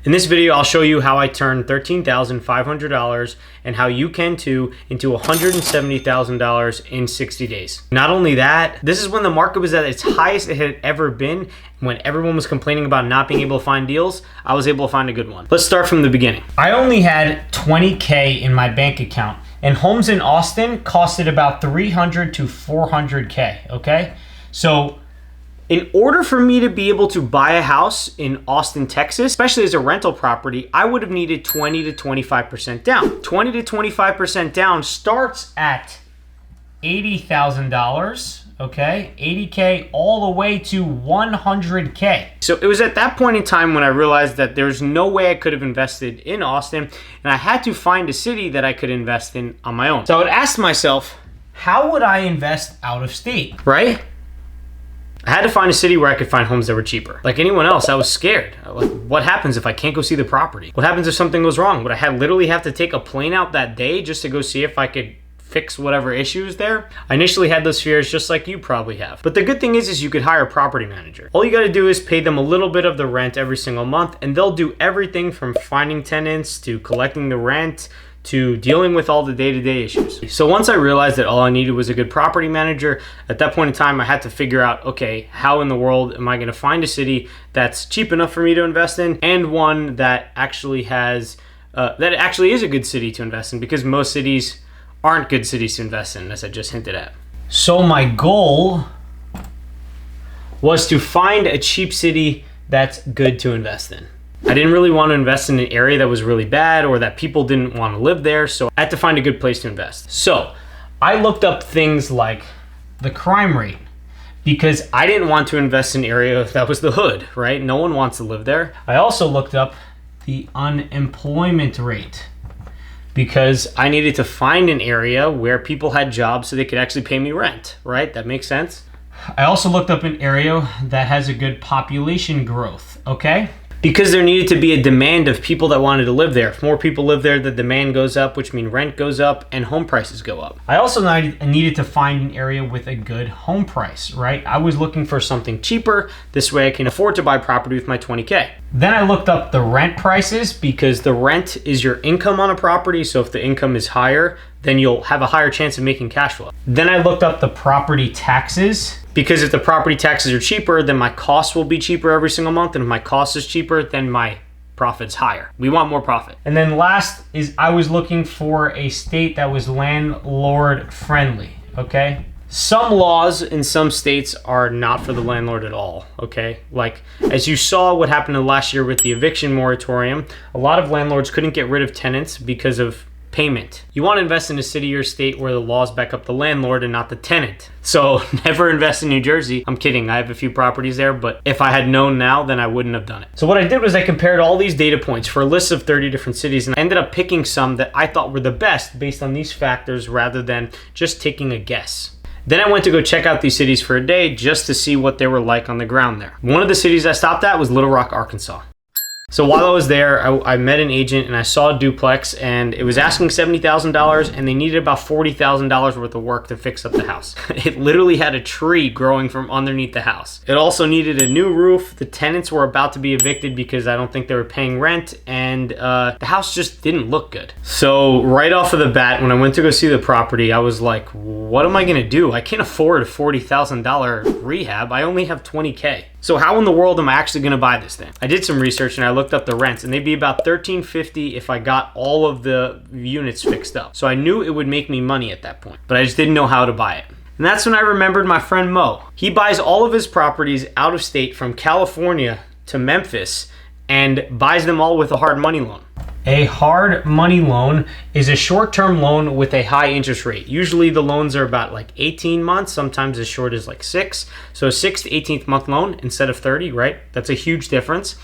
In this video, I'll show you how I turned $13,500 and how you can too into $170,000 in 60 days. Not only that, this is when the market was at its highest it had ever been. When everyone was complaining about not being able to find deals, I was able to find a good one. Let's start from the beginning. I only had $20K in my bank account, and homes in Austin costed about $300 to $400K, okay? So in order for me to be able to buy a house in Austin, Texas, especially as a rental property, I would have needed 20 to 25% down. 20 to 25% down starts at $80,000, okay? 80K all the way to 100K. So it was at that point in time when I realized that there's no way I could have invested in Austin, and I had to find a city that I could invest in on my own. So I would ask myself, how would I invest out of state, right? I had to find a city where I could find homes that were cheaper. Like anyone else, I was scared. Like, what happens if I can't go see the property? What happens if something goes wrong? Would I literally have to take a plane out that day just to go see if I could fix whatever issues there? I initially had those fears just like you probably have. But the good thing is you could hire a property manager. All you gotta do is pay them a little bit of the rent every single month, and they'll do everything from finding tenants to collecting the rent to dealing with all the day-to-day issues. So once I realized that all I needed was a good property manager, at that point in time, I had to figure out, okay, how in the world am I gonna find a city that's cheap enough for me to invest in, and one that actually has, that actually is a good city to invest in, because most cities aren't good cities to invest in, as I just hinted at. So my goal was to find a cheap city that's good to invest in. I didn't really want to invest in an area that was really bad or that people didn't want to live there, so I had to find a good place to invest. So I looked up things like the crime rate, because I didn't want to invest in an area that was the hood, right? No one wants to live there. I also looked up the unemployment rate, because I needed to find an area where people had jobs so they could actually pay me rent, right? That makes sense. I also looked up an area that has a good population growth, okay? Because there needed to be a demand of people that wanted to live there. If more people live there, the demand goes up, which means rent goes up and home prices go up. I also needed to find an area with a good home price, right? I was looking for something cheaper. This way I can afford to buy property with my 20K. Then I looked up the rent prices, because the rent is your income on a property. So if the income is higher, then you'll have a higher chance of making cash flow. Then I looked up the property taxes, because if the property taxes are cheaper, then my cost will be cheaper every single month. And if my cost is cheaper, then my profit's higher. We want more profit. And then last is I was looking for a state that was landlord friendly, okay? Some laws in some states are not for the landlord at all, okay? Like, as you saw what happened last year with the eviction moratorium, a lot of landlords couldn't get rid of tenants because of payment. You want to invest in a city or state where the laws back up the landlord and not the tenant. So never invest in New Jersey. I'm kidding, I have a few properties there, but if I had known now, then I wouldn't have done it. So what I did was I compared all these data points for a list of 30 different cities, and I ended up picking some that I thought were the best based on these factors rather than just taking a guess. Then I went to go check out these cities for a day just to see what they were like on the ground there. One of the cities I stopped at was Little Rock, Arkansas. So while I was there, I met an agent and I saw a duplex, and it was asking $70,000, and they needed about $40,000 worth of work to fix up the house. It literally had a tree growing from underneath the house. It also needed a new roof. The tenants were about to be evicted because I don't think they were paying rent, and the house just didn't look good. So right off of the bat, when I went to go see the property, I was like, what am I gonna do? I can't afford a $40,000 rehab. I only have 20K. So how in the world am I actually gonna buy this thing? I did some research and I looked up the rents, and they'd be about $13.50 if I got all of the units fixed up. So I knew it would make me money at that point, but I just didn't know how to buy it. And that's when I remembered my friend Mo. He buys all of his properties out of state from California to Memphis and buys them all with a hard money loan. A hard money loan is a short-term loan with a high interest rate. Usually the loans are about like 18 months, sometimes as short as like 6. So a 6 to 18th month loan instead of 30, right? That's a huge difference.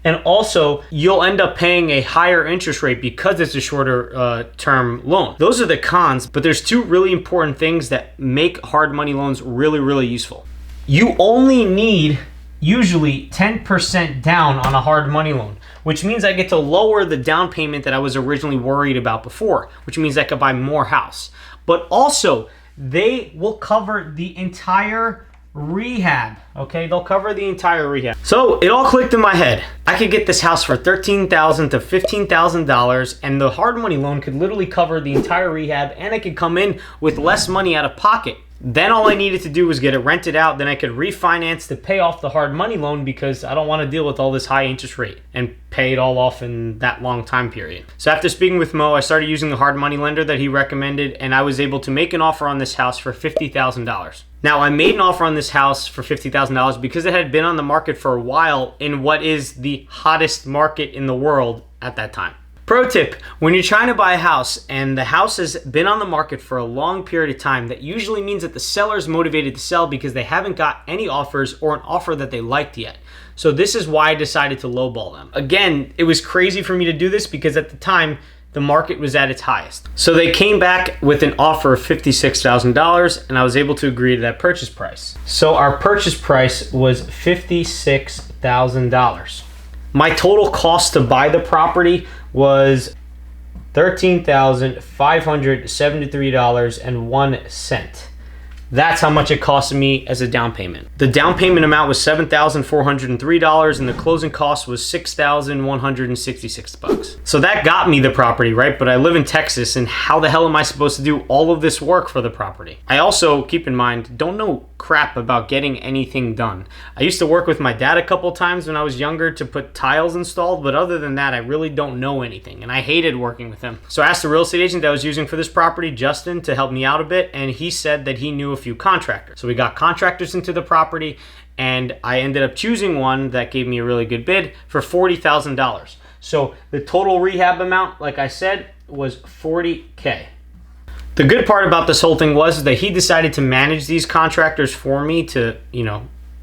And also, you'll end up paying a higher interest rate because it's a shorter term loan. Those are the cons, but there's two really important things that make hard money loans really, really useful. You only need usually 10% down on a hard money loan, which means I get to lower the down payment that I was originally worried about before, which means I could buy more house. But also, they will cover the entire rehab. Okay, they'll cover the entire rehab. So it all clicked in my head. I could get this house for $13,000 to $15,000, and the hard money loan could literally cover the entire rehab, and I could come in with less money out of pocket. Then all I needed to do was get it rented out. Then I could refinance to pay off the hard money loan, because I don't want to deal with all this high interest rate and pay it all off in that long time period. So after speaking with Mo, I started using the hard money lender that he recommended, and I was able to make an offer on this house for $50,000. Now, I made an offer on this house for $50,000 because it had been on the market for a while in what is the hottest market in the world at that time. Pro tip, when you're trying to buy a house and the house has been on the market for a long period of time, that usually means that the seller is motivated to sell because they haven't got any offers or an offer that they liked yet. So this is why I decided to lowball them. Again, it was crazy for me to do this because at the time, the market was at its highest. So they came back with an offer of $56,000, and I was able to agree to that purchase price. So our purchase price was $56,000. My total cost to buy the property was $13,573.01. That's how much it cost me as a down payment. The down payment amount was $7,403, and the closing cost was $6,166. So that got me the property, right? But I live in Texas, and how the hell am I supposed to do all of this work for the property? I also, keep in mind, don't know crap about getting anything done. I used to work with my dad a couple times when I was younger to put tiles installed, but other than that, I really don't know anything, and I hated working with him. So I asked the real estate agent that I was using for this property, Justin, to help me out a bit, and he said that he knew a few contractors. So we got contractors into the property, and I ended up choosing one that gave me a really good bid for $40,000. So the total rehab amount, like I said, was $40K. The good part about this whole thing was that he decided to manage these contractors for me to,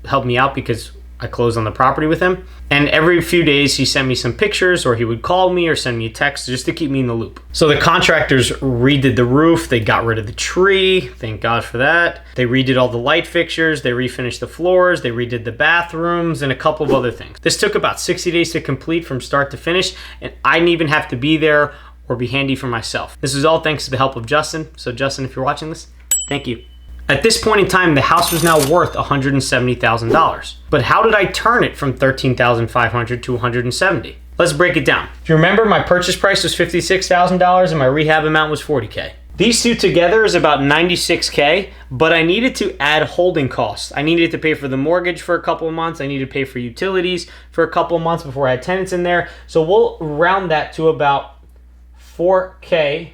help me out because I closed on the property with him. And every few days he sent me some pictures, or he would call me or send me a text just to keep me in the loop. So the contractors redid the roof, they got rid of the tree, thank God for that. They redid all the light fixtures, they refinished the floors, they redid the bathrooms, and a couple of other things. This took about 60 days to complete from start to finish, and I didn't even have to be there or be handy for myself. This is all thanks to the help of Justin. So Justin, if you're watching this, thank you. At this point in time, the house was now worth $170,000. But how did I turn it from $13,500 to $170,000? Let's break it down. If you remember, my purchase price was $56,000 and my rehab amount was $40K. These two together is about $96K, but I needed to add holding costs. I needed to pay for the mortgage for a couple of months. I needed to pay for utilities for a couple of months before I had tenants in there. So we'll round that to about $4K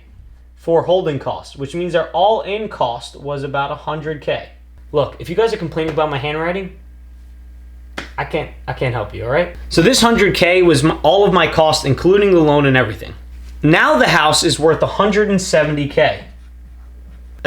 for holding costs, which means our all-in cost was about $100K. Look, if you guys are complaining about my handwriting, I can't help you, all right? So this $100K was all of my costs, including the loan and everything. Now the house is worth $170K.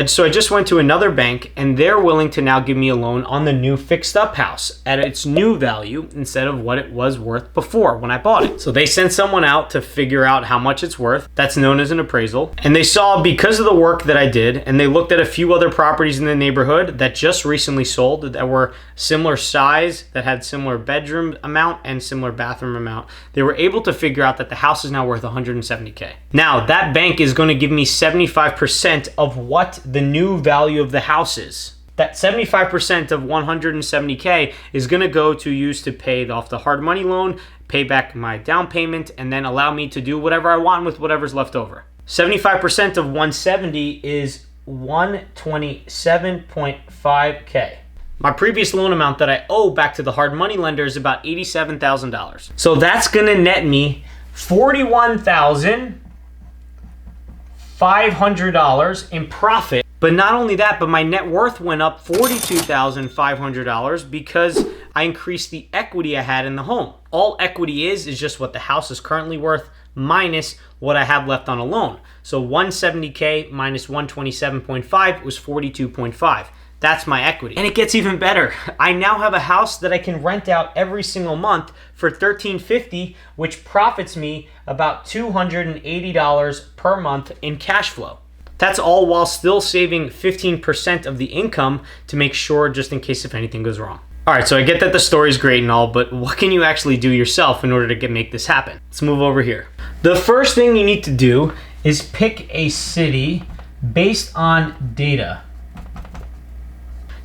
So I just went to another bank, and they're willing to now give me a loan on the new fixed up house at its new value instead of what it was worth before when I bought it. So they sent someone out to figure out how much it's worth. That's known as an appraisal. And they saw, because of the work that I did, and they looked at a few other properties in the neighborhood that just recently sold that were similar size, that had similar bedroom amount and similar bathroom amount. They were able to figure out that the house is now worth $170K. Now that bank is going to give me 75% of what the new value of the house is. That 75% of $170K is going to go to use to pay off the hard money loan, pay back my down payment, and then allow me to do whatever I want with whatever's left over. 75% of 170 is 127.5K. My previous loan amount that I owe back to the hard money lender is about $87,000. So that's going to net me $41,500 in profit. But not only that, but my net worth went up $42,500 because I increased the equity I had in the home. All equity is just what the house is currently worth minus what I have left on a loan. So 170K minus 127.5 was 42.5. That's my equity. And it gets even better. I now have a house that I can rent out every single month for $1,350, which profits me about $280 per month in cash flow. That's all while still saving 15% of the income to make sure, just in case if anything goes wrong. All right, so I get that the story's great and all, but what can you actually do yourself in order to make this happen? Let's move over here. The first thing you need to do is pick a city based on data.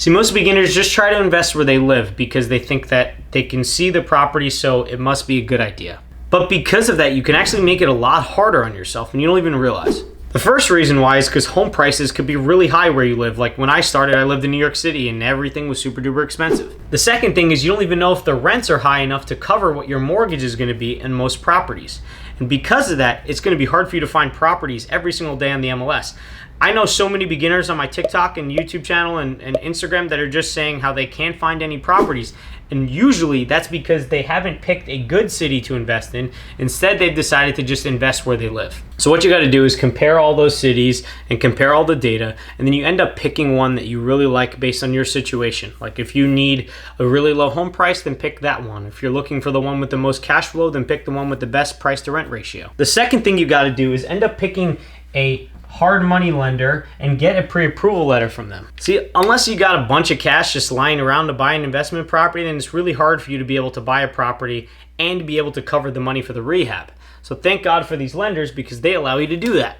See, most beginners just try to invest where they live because they think that they can see the property, so it must be a good idea. But because of that, you can actually make it a lot harder on yourself and you don't even realize. The first reason why is because home prices could be really high where you live. Like when I started, I lived in New York City and everything was super duper expensive. The second thing is you don't even know if the rents are high enough to cover what your mortgage is going to be in most properties. And because of that, it's going to be hard for you to find properties every single day on the MLS. I know so many beginners on my TikTok and YouTube channel and Instagram that are just saying how they can't find any properties. And usually that's because they haven't picked a good city to invest in. Instead, they've decided to just invest where they live. So what you got to do is compare all those cities and compare all the data. And then you end up picking one that you really like based on your situation. Like if you need a really low home price, then pick that one. If you're looking for the one with the most cash flow, then pick the one with the best price to rent ratio. The second thing you got to do is end up picking a hard money lender and get a pre-approval letter from them. See, unless you got a bunch of cash just lying around to buy an investment property, then it's really hard for you to be able to buy a property and be able to cover the money for the rehab. So thank God for these lenders because they allow you to do that.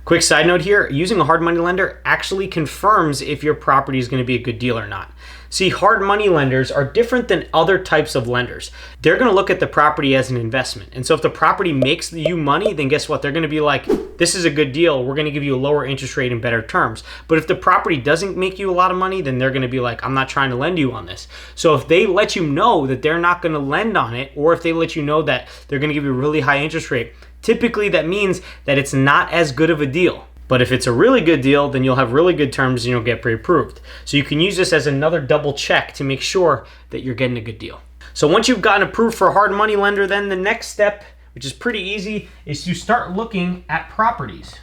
Quick side note here, using a hard money lender actually confirms if your property is going to be a good deal or not. See, hard money lenders are different than other types of lenders. They're going to look at the property as an investment. And so if the property makes you money, then guess what? They're going to be like, this is a good deal. We're going to give you a lower interest rate and better terms. But if the property doesn't make you a lot of money, then they're going to be like, I'm not trying to lend you on this. So if they let you know that they're not going to lend on it, or if they let you know that they're going to give you a really high interest rate, typically that means that it's not as good of a deal. But if it's a really good deal, then you'll have really good terms and you'll get pre-approved. So you can use this as another double check to make sure that you're getting a good deal. So once you've gotten approved for a hard money lender, then the next step, which is pretty easy, is to start looking at properties.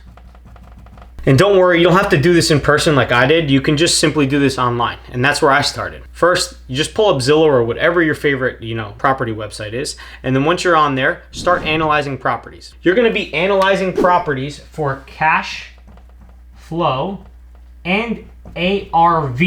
And don't worry, you don't have to do this in person like I did. You can just simply do this online. And that's where I started. First, you just pull up Zillow or whatever your favorite, property website is. And then once you're on there, start analyzing properties. You're going to be analyzing properties for cash flow and ARV.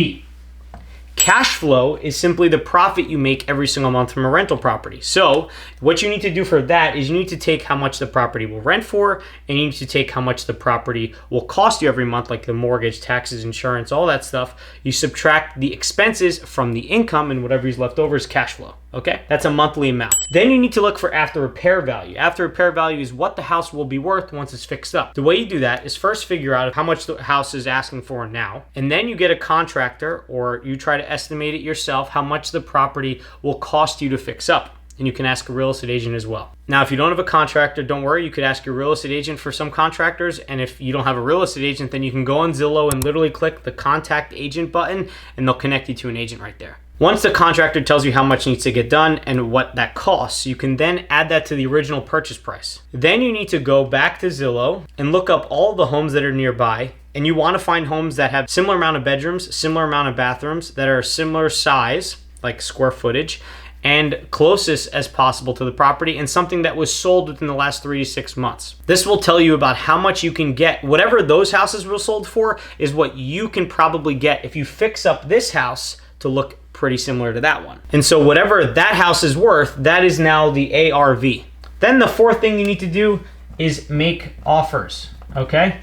Cash flow is simply the profit you make every single month from a rental property. So what you need to do for that is you need to take how much the property will rent for, and you need to take how much the property will cost you every month, like the mortgage, taxes, insurance, all that stuff. You subtract the expenses from the income, and whatever is left over is cash flow. Okay, that's a monthly amount. Then you need to look for after repair value. After repair value is what the house will be worth once it's fixed up. The way you do that is first figure out how much the house is asking for now, and then you get a contractor or you try to estimate it yourself how much the property will cost you to fix up. And you can ask a real estate agent as well. Now, if you don't have a contractor, don't worry. You could ask your real estate agent for some contractors. And if you don't have a real estate agent, then you can go on Zillow and literally click the contact agent button and they'll connect you to an agent right there. Once the contractor tells you how much needs to get done and what that costs, you can then add that to the original purchase price. Then you need to go back to Zillow and look up all the homes that are nearby. And you want to find homes that have similar amount of bedrooms, similar amount of bathrooms, that are similar size, like square footage, and closest as possible to the property, and something that was sold within the last 3 to 6 months. This will tell you about how much you can get. Whatever those houses were sold for is what you can probably get if you fix up this house to look pretty similar to that one. And so whatever that house is worth, that is now the ARV. Then the fourth thing you need to do is make offers, okay?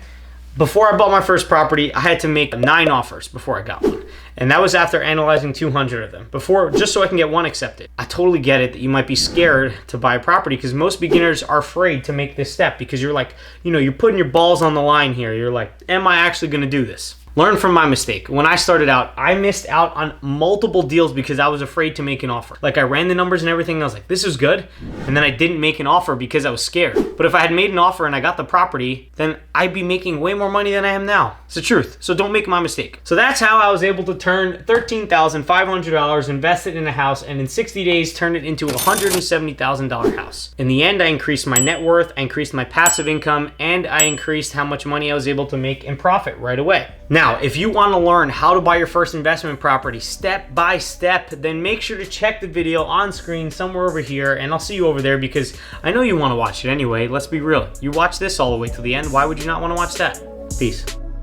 Before I bought my first property, I had to make 9 offers before I got one. And that was after analyzing 200 of them before, just so I can get one accepted. I totally get it that you might be scared to buy a property because most beginners are afraid to make this step because you're like, you're putting your balls on the line here. You're like, am I actually going to do this? Learn from my mistake. When I started out, I missed out on multiple deals because I was afraid to make an offer. Like I ran the numbers and everything, and I was like, this is good. And then I didn't make an offer because I was scared. But if I had made an offer and I got the property, then I'd be making way more money than I am now. It's the truth. So don't make my mistake. So that's how I was able to turn $13,500 invested in a house and in 60 days turn it into a $170,000 house. In the end, I increased my net worth, I increased my passive income, and I increased how much money I was able to make in profit right away. Now, if you want to learn how to buy your first investment property step by step, then make sure to check the video on screen somewhere over here, and I'll see you over there because I know you want to watch it anyway. Let's be real. You watch this all the way to the end. Why would you not want to watch that? Peace.